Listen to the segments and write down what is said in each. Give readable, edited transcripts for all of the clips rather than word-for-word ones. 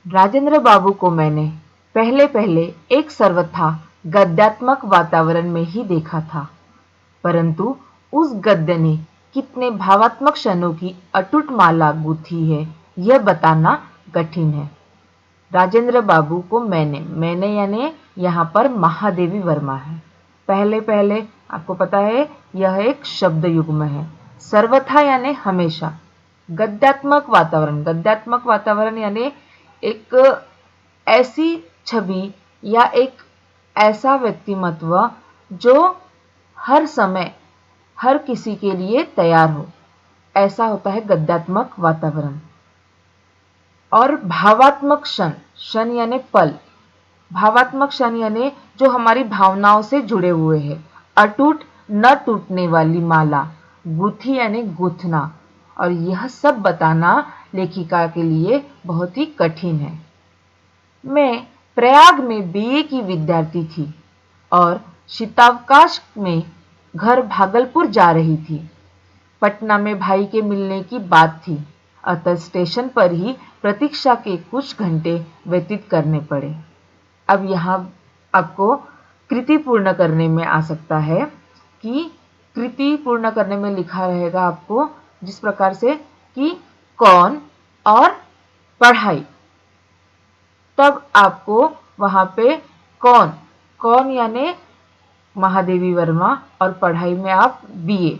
राजेंद्र बाबू को मैंने पहले पहले एक सर्वथा गद्यात्मक वातावरण में ही देखा था, परंतु उस गद्य ने कितने भावात्मक क्षणों की अटूट माला गूंथी है, यह बताना कठिन है। राजेंद्र बाबू को मैंने यानी यहाँ पर महादेवी वर्मा है। पहले पहले आपको पता है यह एक शब्द युग्म है। सर्वथा यानी हमेशा। गद्यात्मक वातावरण यानी एक ऐसी छवि या एक ऐसा व्यक्तिमत्व जो हर समय हर किसी के लिए तैयार हो, ऐसा होता है गद्यात्मक वातावरण। और भावात्मक क्षण यानी पल। भावात्मक क्षण यानी जो हमारी भावनाओं से जुड़े हुए हैं। अटूट न टूटने वाली माला, गुथी यानी गूथना। और यह सब बताना लेखिका के लिए बहुत ही कठिन है। मैं प्रयाग में बीए की विद्यार्थी थी और शीतावकाश में घर भागलपुर जा रही थी। पटना में भाई के मिलने की बात थी, अतः स्टेशन पर ही प्रतीक्षा के कुछ घंटे व्यतीत करने पड़े। अब यहाँ आपको कृति पूर्ण करने में आ सकता है कि कृति पूर्ण करने में लिखा रहेगा आपको जिस प्रकार से कि कौन और पढ़ाई। तब आपको वहां पे कौन कौन यानी महादेवी वर्मा और पढ़ाई में आप बीए।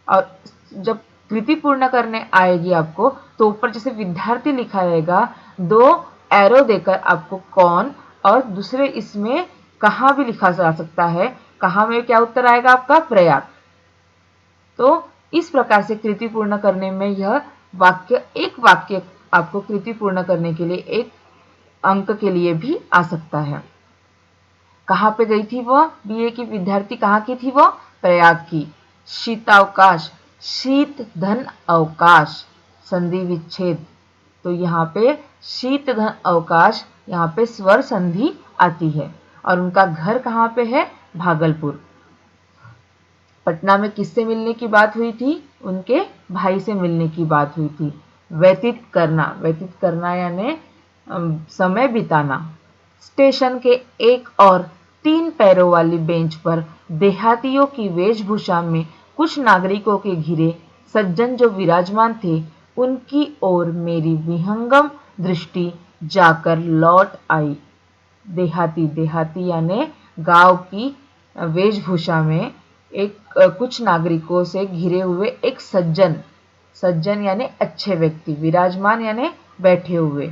और जब कृति पूर्ण करने आएगी आपको तो ऊपर जैसे विद्यार्थी लिखा रहेगा, दो एरो देकर आपको कौन और दूसरे इसमें कहाँ भी लिखा जा सकता है। कहाँ में क्या उत्तर आएगा आपका? प्रयाग। तो इस प्रकार से कृति पूर्ण करने में यह वाक्य, एक वाक्य आपको कृति पूर्ण करने के लिए एक अंक के लिए भी आ सकता है। कहाँ पे गई थी वह? बीए की विद्यार्थी कहाँ की थी वह? प्रयाग की। शीतावकाश, शीत धन अवकाश, संधि विच्छेद। तो यहाँ पे शीत धन अवकाश, यहाँ पे स्वर संधि आती है। और उनका घर कहाँ पे है? भागलपुर। पटना में किससे मिलने की बात हुई थी? उनके भाई से मिलने की बात हुई थी। व्यतीत करना यानी समय बिताना। स्टेशन के एक और 3 पैरों वाली बेंच पर देहातियों की वेशभूषा में कुछ नागरिकों के घिरे सज्जन जो विराजमान थे, उनकी ओर मेरी विहंगम दृष्टि जाकर लौट आई। देहाती यानी गांव की वेशभूषा में एक कुछ नागरिकों से घिरे हुए एक सज्जन यानी अच्छे व्यक्ति, विराजमान यानी बैठे हुए,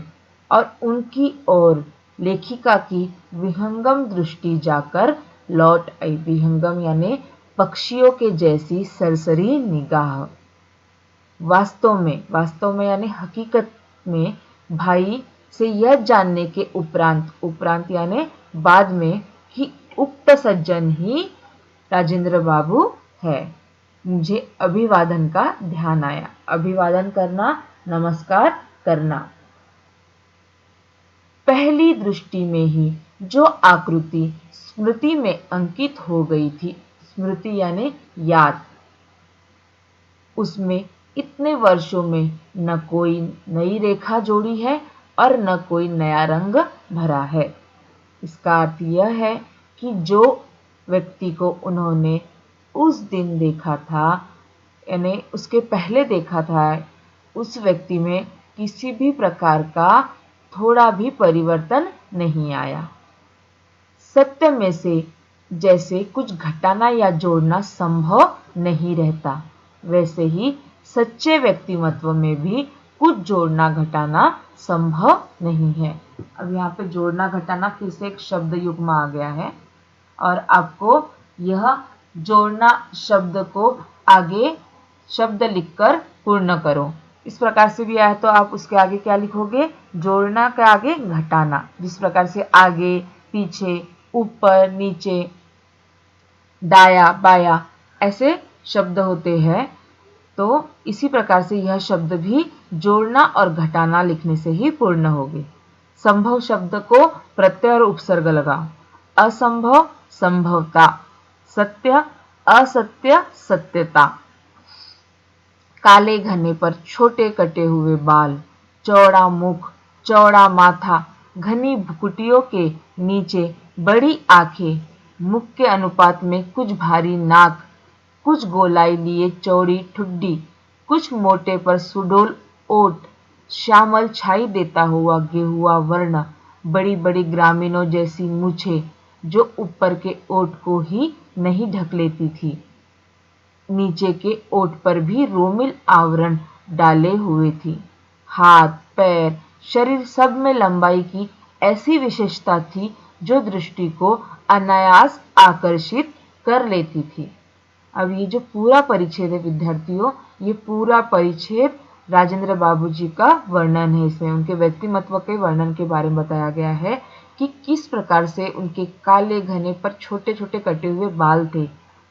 और उनकी ओर लेखिका की विहंगम दृष्टि जाकर लौट आई। विहंगम यानी पक्षियों के जैसी सरसरी निगाह। वास्तव में यानी हकीकत में भाई से यह जानने के उपरांत यानी बाद में कि उक्त सज्जन ही राजेंद्र बाबू है, मुझे अभिवादन का ध्यान आया। अभिवादन करना, नमस्कार करना। पहली दृष्टि में ही जो आकृति स्मृति में अंकित हो गई थी, स्मृति यानी याद, उसमें इतने वर्षों में न कोई नई रेखा जोड़ी है और न कोई नया रंग भरा है। इसका अर्थ यह है कि जो व्यक्ति को उन्होंने उस दिन देखा था यानी उसके पहले देखा था, उस व्यक्ति में किसी भी प्रकार का थोड़ा भी परिवर्तन नहीं आया। सत्य में से जैसे कुछ घटाना या जोड़ना संभव नहीं रहता, वैसे ही सच्चे व्यक्तिमत्व में भी कुछ जोड़ना घटाना संभव नहीं है। अब यहाँ पे जोड़ना घटाना फिर से एक शब्द युग्म आ गया है और आपको यह जोड़ना शब्द को आगे शब्द लिखकर पूर्ण करो। इस प्रकार से भी आया तो आप उसके आगे क्या लिखोगे? जोड़ना के आगे घटाना। जिस प्रकार से आगे, पीछे, ऊपर, नीचे, दाया, बाया ऐसे शब्द होते हैं, तो इसी प्रकार से यह शब्द भी जोड़ना और घटाना लिखने से ही पूर्ण होंगे। संभव शब्द को प्रत्यय और उपसर्ग लगाओ। असंभव संभवता, सत्य असत्य सत्यता। काले घने पर छोटे कटे हुए बाल, चौड़ा मुख, चौड़ा माथा, घनी भुकुटियों के नीचे बड़ी आंखें, मुख के अनुपात में कुछ भारी नाक, कुछ गोलाई लिए चौड़ी ठुड्डी, कुछ मोटे पर सुडौल ओठ, श्यामल छाई देता हुआ गेहुआ वर्ण, बड़ी बड़ी ग्रामीणों जैसी मूछें जो ऊपर के ओठ को ही नहीं ढक लेती थी, नीचे के ओठ पर भी रोमिल आवरण डाले हुए थी। हाथ, पैर, शरीर सब में लंबाई की ऐसी विशेषता थी जो दृष्टि को अनायास आकर्षित कर लेती थी। अब ये जो पूरा परिच्छेद है विद्यार्थियों, ये पूरा परिच्छेद राजेंद्र बाबू जी का वर्णन है। इसमें उनके व्यक्तिमत्व के वर्णन के बारे में बताया गया है कि किस प्रकार से उनके काले घने पर छोटे छोटे कटे हुए बाल थे,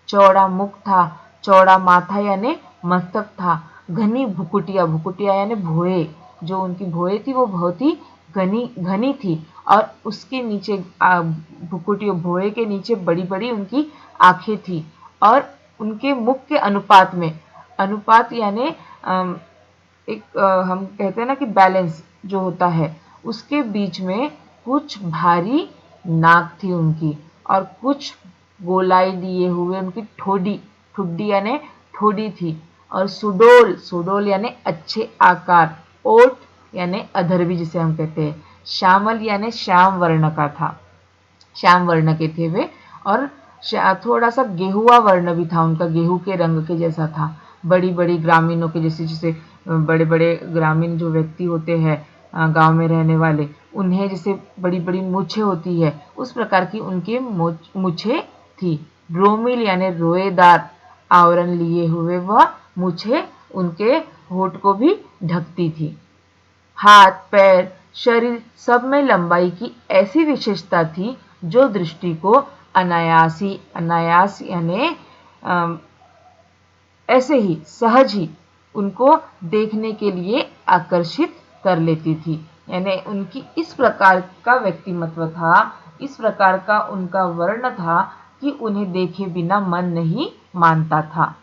चौड़ा मुख था, चौड़ा माथा यानी मस्तक था, घनी भुकुटिया, भुकुटिया यानी भुएं, जो उनकी भुएं थी वो बहुत ही घनी घनी थी, और उसके नीचे भुकुटियों भुएं के नीचे बड़ी बड़ी उनकी आंखें थी, और उनके मुख के अनुपात में, अनुपात यानी एक हम कहते हैं ना कि बैलेंस जो होता है, उसके बीच में कुछ भारी नाक थी उनकी, और कुछ गोलाई लिए हुए उनकी ठोडी, ठुड्डी यानी ठोडी थी, और सुडोल, सुडोल यानी अच्छे आकार, ओठ यानी अधर भी जिसे हम कहते हैं, श्यामल यानी श्याम वर्ण का था, श्याम वर्ण के थे वे, और थोड़ा सा गेहुआ वर्ण भी था उनका, गेहूं के रंग के जैसा था, बड़ी बड़ी ग्रामीणों के जैसे, जैसे बड़े बड़े ग्रामीण जो व्यक्ति होते हैं गांव में रहने वाले, उन्हें जैसे बड़ी बड़ी मूछें होती है, उस प्रकार की उनकी मूछें थी। रोमिल यानी रोएदार आवरण लिए हुए वह मूछें उनके होठ को भी ढकती थी। हाथ, पैर, शरीर सब में लंबाई की ऐसी विशेषता थी जो दृष्टि को अनायासी, अनायास यानी ऐसे ही सहज ही उनको देखने के लिए आकर्षित कर लेती थी। यानी उनकी इस प्रकार का व्यक्तिमत्व था, इस प्रकार का उनका वर्ण था कि उन्हें देखे बिना मन नहीं मानता था।